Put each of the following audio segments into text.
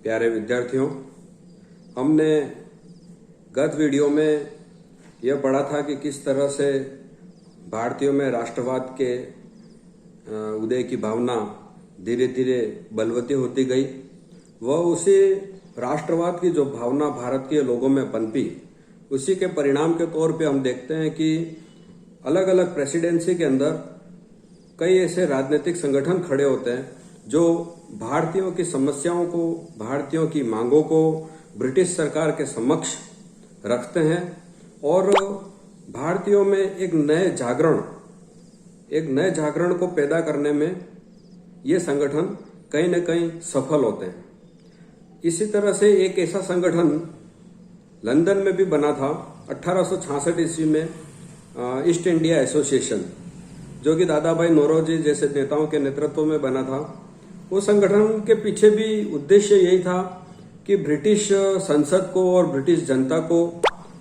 प्यारे विद्यार्थियों, हमने गत वीडियो में यह पढ़ा था कि किस तरह से भारतीयों में राष्ट्रवाद के उदय की भावना धीरे धीरे बलवती होती गई। वह उसी राष्ट्रवाद की जो भावना भारत के लोगों में पनपी, उसी के परिणाम के तौर पे हम देखते हैं कि अलग अलग प्रेसिडेंसी के अंदर कई ऐसे राजनीतिक संगठन खड़े होते हैं जो भारतीयों की समस्याओं को, भारतीयों की मांगों को ब्रिटिश सरकार के समक्ष रखते हैं और भारतीयों में एक नए जागरण को पैदा करने में ये संगठन कहीं न कहीं सफल होते हैं। इसी तरह से एक ऐसा संगठन लंदन में भी बना था 1866 ईस्वी में, ईस्ट इंडिया एसोसिएशन, जो कि दादा भाई नौरोजी जैसे नेताओं के नेतृत्व में बना था। वो संगठन के पीछे भी उद्देश्य यही था कि ब्रिटिश संसद को और ब्रिटिश जनता को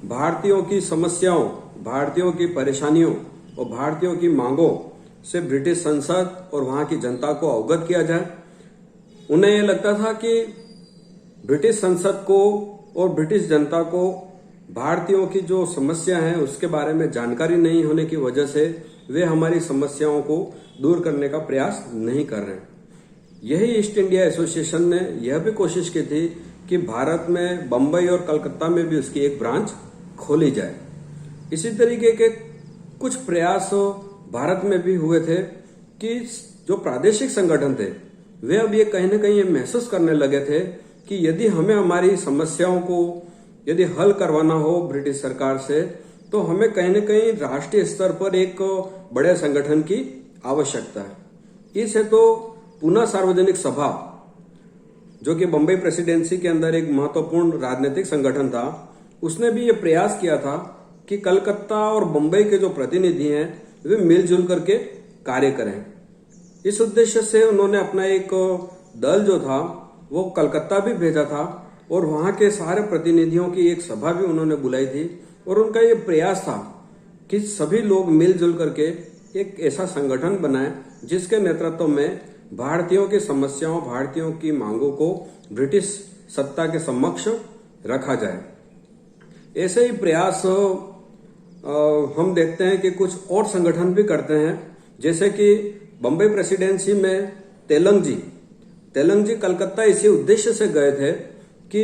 भारतीयों की समस्याओं, भारतीयों की परेशानियों और भारतीयों की मांगों से ब्रिटिश संसद और वहां की जनता को अवगत किया जाए। उन्हें यह लगता था कि ब्रिटिश संसद को और ब्रिटिश जनता को भारतीयों की जो समस्या है उसके बारे में जानकारी नहीं होने की वजह से वे हमारी समस्याओं को दूर करने का प्रयास नहीं कर रहे हैं। यही ईस्ट इंडिया एसोसिएशन ने यह भी कोशिश की थी कि भारत में बंबई और कलकत्ता में भी उसकी एक ब्रांच खोली जाए। इसी तरीके के कुछ प्रयास भारत में भी हुए थे कि जो प्रादेशिक संगठन थे वे अब ये कहीं न कहीं ये महसूस करने लगे थे कि यदि हमें हमारी समस्याओं को यदि हल करवाना हो ब्रिटिश सरकार से, तो हमें कहीं न कहीं राष्ट्रीय स्तर पर एक बड़े संगठन की आवश्यकता है। इस हेतु पुनः सार्वजनिक सभा, जो कि बंबई प्रेसिडेंसी के अंदर एक महत्वपूर्ण राजनीतिक संगठन था, उसने भी ये प्रयास किया था कि कलकत्ता और बंबई के जो प्रतिनिधि हैं वे मिलजुल करके कार्य करें। इस उद्देश्य से उन्होंने अपना एक दल जो था वो कलकत्ता भी भेजा था और वहां के सारे प्रतिनिधियों की एक सभा भी उन्होंने बुलाई थी और उनका ये प्रयास था कि सभी लोग मिलजुल करके एक ऐसा संगठन बनाए जिसके नेतृत्व में भारतीयों की समस्याओं, भारतीयों की मांगों को ब्रिटिश सत्ता के समक्ष रखा जाए। ऐसे ही प्रयास हम देखते हैं कि कुछ और संगठन भी करते हैं, जैसे कि बंबई प्रेसिडेंसी में तेलंग जी कलकत्ता इसी उद्देश्य से गए थे कि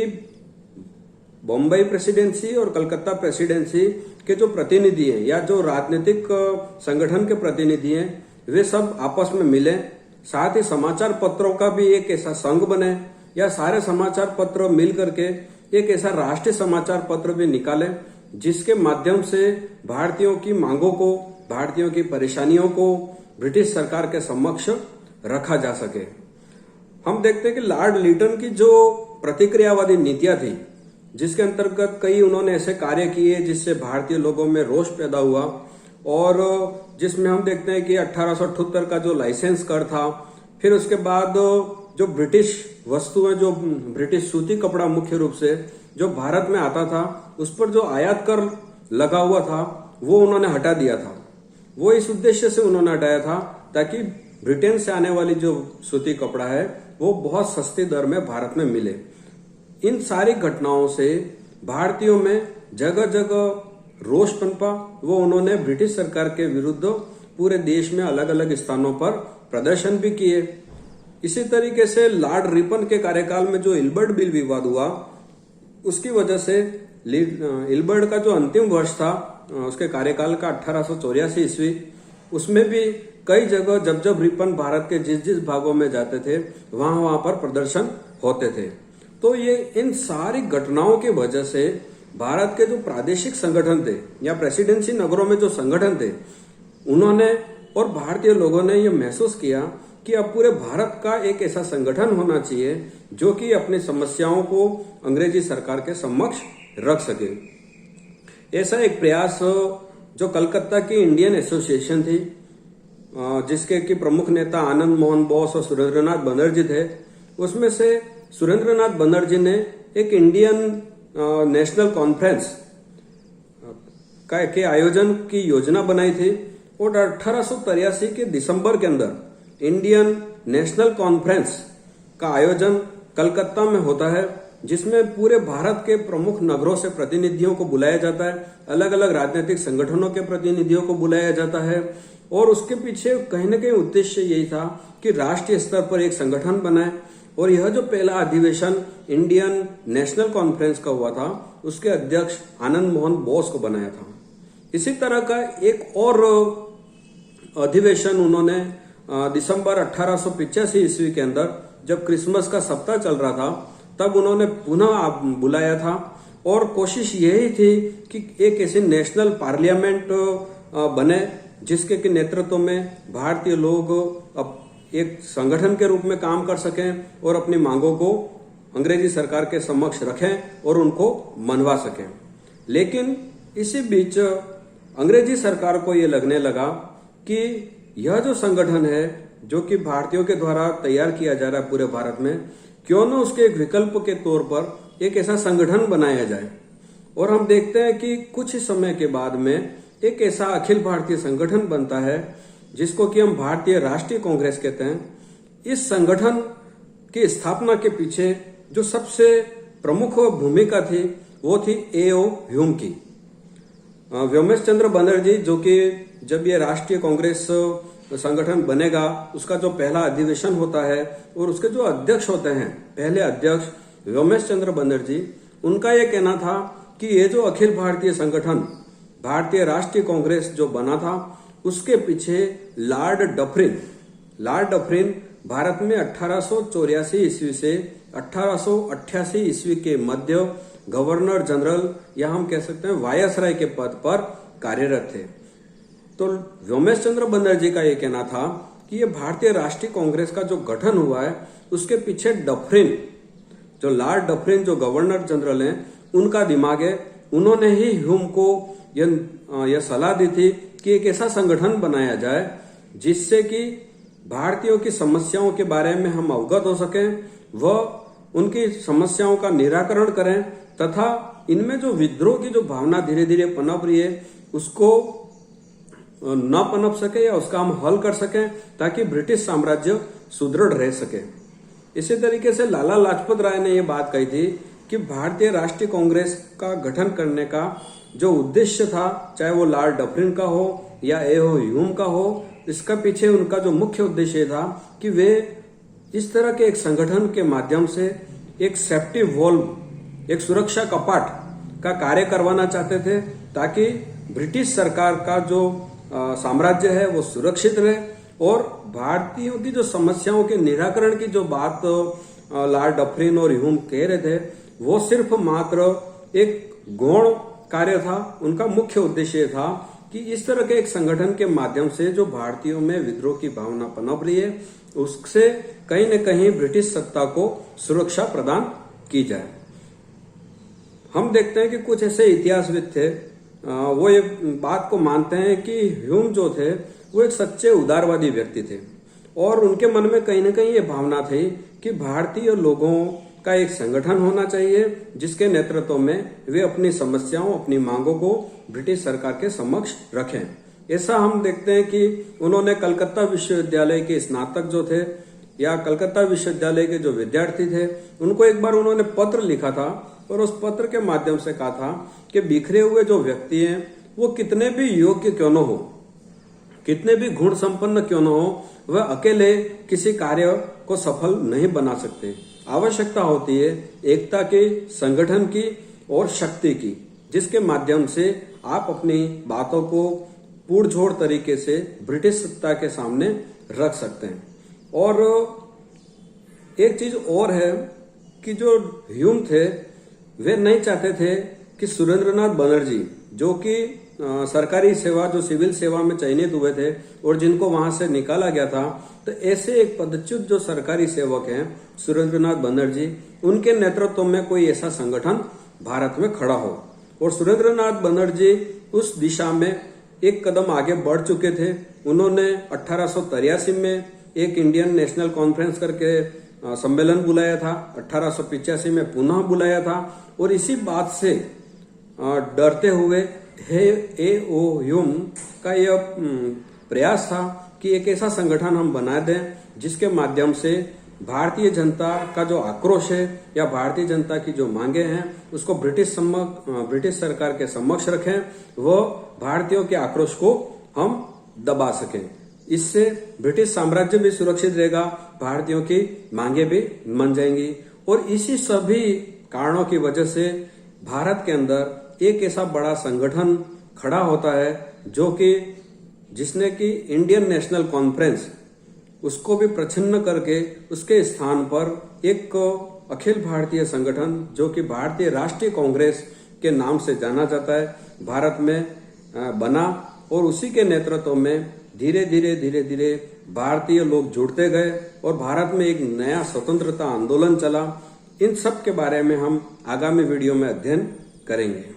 बंबई प्रेसिडेंसी और कलकत्ता प्रेसिडेंसी के जो प्रतिनिधि हैं या जो राजनीतिक संगठन के प्रतिनिधि हैं वे सब आपस में मिलें, साथ ही समाचार पत्रों का भी एक ऐसा संघ बने या सारे समाचार पत्र मिल करके एक ऐसा राष्ट्रीय समाचार पत्र भी निकालें जिसके माध्यम से भारतीयों की मांगों को, भारतीयों की परेशानियों को ब्रिटिश सरकार के समक्ष रखा जा सके। हम देखते हैं कि लॉर्ड लिटन की जो प्रतिक्रियावादी नीतियां थी, जिसके अंतर्गत कई उन्होंने ऐसे कार्य किए जिससे भारतीय लोगों में रोष पैदा हुआ और जिसमें हम देखते हैं कि 1878 का जो लाइसेंस कर था, फिर उसके बाद जो ब्रिटिश वस्तुएं, जो ब्रिटिश सूती कपड़ा मुख्य रूप से जो भारत में आता था, उस पर जो आयात कर लगा हुआ था वो उन्होंने हटा दिया था। वो इस उद्देश्य से उन्होंने हटाया था ताकि ब्रिटेन से आने वाली जो सूती कपड़ा है वो बहुत सस्ती दर में भारत में मिले। इन सारी घटनाओं से भारतीयों में जगह जगह रोष पनपा। वो उन्होंने ब्रिटिश सरकार के विरुद्ध पूरे देश में अलग अलग स्थानों पर प्रदर्शन भी किए। इसी तरीके से लॉर्ड रिपन के कार्यकाल में जो इल्बर्ट बिल विवाद हुआ, उसकी वजह से इल्बर्ट का जो अंतिम वर्ष था उसके कार्यकाल का 1884 ईस्वी, उसमें भी कई जगह जब रिपन भारत के जिस भागों में जाते थे वहां पर प्रदर्शन होते थे। तो ये इन सारी घटनाओं की वजह से भारत के जो प्रादेशिक संगठन थे या प्रेसिडेंसी नगरों में जो संगठन थे, उन्होंने और भारतीय लोगों ने ये महसूस किया कि अब पूरे भारत का एक ऐसा संगठन होना चाहिए जो कि अपनी समस्याओं को अंग्रेजी सरकार के समक्ष रख सके। ऐसा एक प्रयास जो कलकत्ता की इंडियन एसोसिएशन थी, जिसके की प्रमुख नेता आनंद मोहन बोस और सुरेंद्रनाथ बनर्जी थे, उसमें से सुरेंद्रनाथ बनर्जी ने एक इंडियन नेशनल कॉन्फ्रेंस के आयोजन की योजना बनाई थी और 1883 के दिसंबर के अंदर इंडियन नेशनल कॉन्फ्रेंस का आयोजन कलकत्ता में होता है, जिसमें पूरे भारत के प्रमुख नगरों से प्रतिनिधियों को बुलाया जाता है, अलग अलग राजनीतिक संगठनों के प्रतिनिधियों को बुलाया जाता है। और उसके पीछे कहीं ना कहीं उद्देश्य यही था कि राष्ट्रीय स्तर पर एक संगठन बनाए। और यह जो पहला अधिवेशन इंडियन नेशनल कॉन्फ्रेंस का हुआ था, उसके अध्यक्ष आनंद मोहन बोस को बनाया था। इसी तरह का एक और अधिवेशन उन्होंने दिसंबर 1885 ईस्वी के अंदर, जब क्रिसमस का सप्ताह चल रहा था, तब उन्होंने पुनः बुलाया था। और कोशिश यही थी कि एक ऐसी नेशनल पार्लियामेंट बने जिसके के नेतृत्व में भारतीय लोग अब एक संगठन के रूप में काम कर सकें और अपनी मांगों को अंग्रेजी सरकार के समक्ष रखें और उनको मनवा सकें। लेकिन इसी बीच अंग्रेजी सरकार को ये लगने लगा कि यह जो संगठन है, जो कि भारतीयों के द्वारा तैयार किया जा रहा है पूरे भारत में, क्यों न उसके एक विकल्प के तौर पर एक ऐसा संगठन बनाया जाए। और हम देखते हैं कि कुछ ही समय के बाद में एक ऐसा अखिल भारतीय संगठन बनता है जिसको कि हम भारतीय राष्ट्रीय कांग्रेस कहते हैं। इस संगठन की स्थापना के पीछे जो सबसे प्रमुख भूमिका थी वो थी A.O. ह्यूम की। व्योमेश चंद्र बनर्जी, जो कि जब ये राष्ट्रीय कांग्रेस संगठन बनेगा, उसका जो पहला अधिवेशन होता है और उसके जो अध्यक्ष होते हैं, पहले अध्यक्ष व्योमेश चंद्र बनर्जी, उनका ये कहना था कि ये जो अखिल भारतीय संगठन भारतीय राष्ट्रीय कांग्रेस जो बना था, उसके पीछे लॉर्ड डफरिन भारत में 1884 ईस्वी से 1888 ईस्वी के मध्य गवर्नर जनरल, या हम कह सकते हैं वायसराय के पद पर कार्यरत थे। तो व्योमेश चंद्र बनर्जी का यह कहना था कि ये भारतीय राष्ट्रीय कांग्रेस का जो गठन हुआ है, उसके पीछे डफरिन, जो लॉर्ड डफरिन जो गवर्नर जनरल हैं, उनका दिमाग है। उन्होंने ही ह्यूम को यह सलाह दी थी कि एक ऐसा संगठन बनाया जाए जिससे कि भारतीयों की समस्याओं के बारे में हम अवगत हो सकें, वह उनकी समस्याओं का निराकरण करें तथा इनमें जो विद्रोह की जो भावना धीरे धीरे पनप रही है उसको न पनप सके या उसका हम हल कर सकें, ताकि ब्रिटिश साम्राज्य सुदृढ़ रह सके। इसी तरीके से लाला लाजपत राय ने यह बात कही थी कि भारतीय राष्ट्रीय कांग्रेस का गठन करने का जो उद्देश्य था, चाहे वो लॉर्ड डफरिन का हो या A.O. ह्यूम का हो, इसका पीछे उनका जो मुख्य उद्देश्य था कि वे इस तरह के एक संगठन के माध्यम से एक सेफ्टी वॉल्व, एक सुरक्षा कपाट का कार्य करवाना चाहते थे, ताकि ब्रिटिश सरकार का जो साम्राज्य है वो सुरक्षित रहे और भारतीयों की जो समस्याओं के निराकरण की जो बात लॉर्ड डफरिन और ह्यूम कह रहे थे, वो सिर्फ मात्र एक गौण कार्य था। उनका मुख्य उद्देश्य था कि इस तरह के एक संगठन के माध्यम से जो भारतीयों में विद्रोह की भावना पनप रही है, उससे कहीं न कहीं ब्रिटिश सत्ता को सुरक्षा प्रदान की जाए। हम देखते हैं कि कुछ ऐसे इतिहासविद थे, वो ये बात को मानते हैं कि ह्यूम जो थे वो एक सच्चे उदारवादी व्यक्ति थे और उनके मन में कहीं न कहीं ये भावना थी कि भारतीय लोगों का एक संगठन होना चाहिए जिसके नेतृत्व में वे अपनी समस्याओं, अपनी मांगों को ब्रिटिश सरकार के समक्ष रखें। ऐसा हम देखते हैं कि उन्होंने कलकत्ता विश्वविद्यालय के स्नातक जो थे या कलकत्ता विश्वविद्यालय के जो विद्यार्थी थे, उनको एक बार उन्होंने पत्र लिखा था और उस पत्र के माध्यम से कहा था कि बिखरे हुए जो व्यक्ति हैं वो कितने भी योग्य क्यों न हो, कितने भी गुण संपन्न क्यों न हो, वह अकेले किसी कार्य को सफल नहीं बना सकते। आवश्यकता होती है एकता की, संगठन की और शक्ति की, जिसके माध्यम से आप अपनी बातों को पुरजोर तरीके से ब्रिटिश सत्ता के सामने रख सकते हैं। और एक चीज और है कि जो ह्यूम थे वे नहीं चाहते थे कि सुरेंद्रनाथ बनर्जी, जो कि सरकारी सेवा, जो सिविल सेवा में चयनित हुए थे और जिनको वहां से निकाला गया था, तो ऐसे एक पदच्युत जो सरकारी सेवक हैं सुरेंद्रनाथ बनर्जी, उनके नेतृत्व में कोई ऐसा संगठन भारत में खड़ा हो। और सुरेंद्रनाथ बनर्जी उस दिशा में एक कदम आगे बढ़ चुके थे। उन्होंने 1883 में एक इंडियन नेशनल कॉन्फ्रेंस करके सम्मेलन बुलाया था, 1885 में पुनः बुलाया था और इसी बात से डरते हुए A.O. ह्यूम का यह प्रयास था कि एक ऐसा संगठन हम बना दें जिसके माध्यम से भारतीय जनता का जो आक्रोश है या भारतीय जनता की जो मांगे हैं उसको ब्रिटिश सरकार के समक्ष रखें, वो भारतीयों के आक्रोश को हम दबा सकें। इससे ब्रिटिश साम्राज्य भी सुरक्षित रहेगा, भारतीयों की मांगे भी मान जाएंगी। और इसी सभी कारणों की वजह से भारत के अंदर एक ऐसा बड़ा संगठन खड़ा होता है जो कि जिसने कि इंडियन नेशनल कॉन्फ्रेंस उसको भी प्रछन्न करके उसके स्थान पर एक अखिल भारतीय संगठन जो कि भारतीय राष्ट्रीय कांग्रेस के नाम से जाना जाता है भारत में बना। और उसी के नेतृत्व में धीरे धीरे भारतीय लोग जुड़ते गए और भारत में एक नया स्वतंत्रता आंदोलन चला। इन सब के बारे में हम आगामी वीडियो में अध्ययन करेंगे।